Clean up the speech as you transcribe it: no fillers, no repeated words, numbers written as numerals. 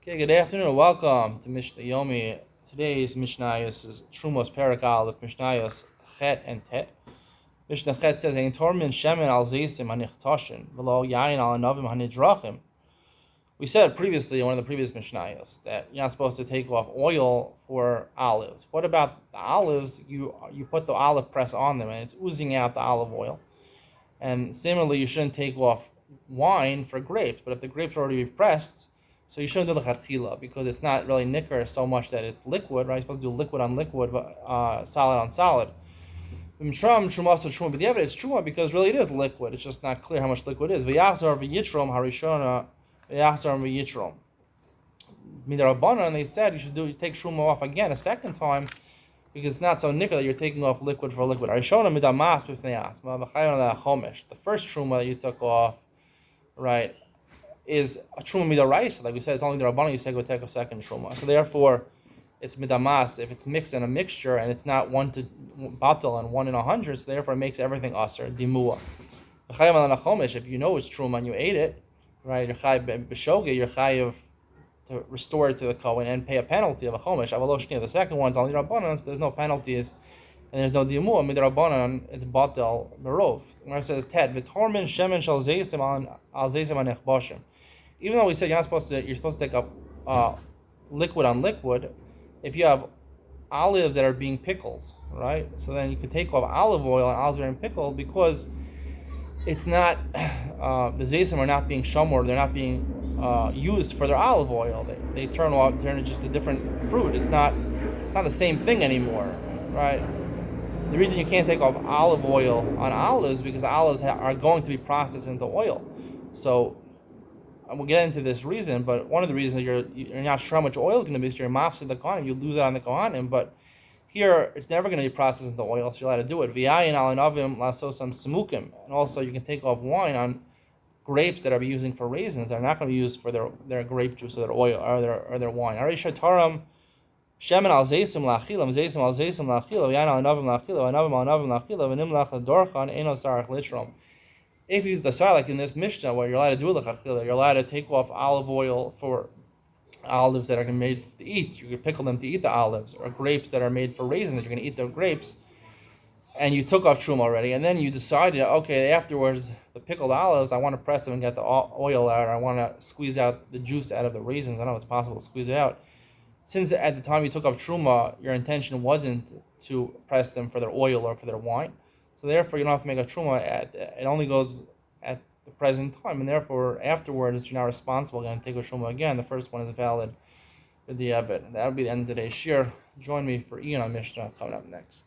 Okay, good afternoon and welcome to Mishna Yomi. Today's Mishnah is Terumos Perek Aleph, Mishnayos Chet and Tet. Mishnah Chet says, "Ein tormin shemen al zeisim hanichtoshin, v'lo yayin al anavim hanidrachim." We said previously in one of the previous Mishnayos that you're not supposed to take off oil for olives. What about the olives? You put the olive press on them and it's oozing out the olive oil. And similarly, you shouldn't take off wine for grapes. But if the grapes are already pressed, so you shouldn't do the lechatchila because it's not really nicker so much that it's liquid, right? You're supposed to do liquid on liquid, solid on solid. Mishram shumasa truma, but the evidence is truma because really it is liquid. It's just not clear how much liquid it is. V'yachzar v'yitrom harishona v'yachzar v'yitrom. Midarabana, and they said you take truma off again a second time because it's not so nicker that you're taking off liquid for liquid. Harishona midamas b'fnei asma v'chayon chomesh. The first truma that you took off, right, is a truma midaraisa. Like we said, it's only the rabbanon. You say go take a second truma. So therefore, it's midamas if it's mixed in a mixture and it's not 1 to batal and 1 in 100. So therefore, it makes everything aser dimua. If you know it's truma and you ate it, right, you're chayiv b'shoge. You're chayiv to restore it to the kohen and pay a penalty of a chomesh. Avaloshnia. The second one's only rabbanon. So there's no penalties. And there's no dimua midrabanan. It's batal merov. Where it says ted v'tormin shemen shal zeisim al zeisim anechboshim. Even though we said you're supposed to take up liquid on liquid, if you have olives that are being pickled, right? So then you could take off olive oil and olives that are being pickled because it's not the zaysim are not being shamor, they're not being used for their olive oil. They turn into just a different fruit. It's not the same thing anymore, right? The reason you can't take off olive oil on olives is because olives are going to be processed into oil. So we'll get into this reason, but one of the reasons you're not sure how much oil is going to be is you're mafsid the kohanim, you lose out on the kohanim, but here it's never going to be processed into oil, so you're allowed to do it. V'yayin al anavim lasosam semukim, and also you can take off wine on grapes that are using for raisins that are not going to be used for their grape juice or their oil or their wine. Arisha taram shemen al zeisim lachilam, zeisim al zeisim lachilam, v'yayin al anavim lachilam, anavim al anavim lachilam, v'nim lach ladorchan eno sarach litrom. If you decide, like in this Mishnah, where you're allowed to do lechatchila, you're allowed to take off olive oil for olives that are made to eat. You can pickle them to eat the olives, or grapes that are made for raisins that you're going to eat the grapes. And you took off truma already, and then you decided, okay, afterwards the pickled olives, I want to press them and get the oil out. Or I want to squeeze out the juice out of the raisins. I know it's possible to squeeze it out. Since at the time you took off truma, your intention wasn't to press them for their oil or for their wine. So therefore, you don't have to make a truma. It only goes at the present time, and therefore, afterwards, you're not responsible again to take a truma again. The first one is valid for the Evid. That'll be the end of today's shir. Join me for Ian on Mishna coming up next.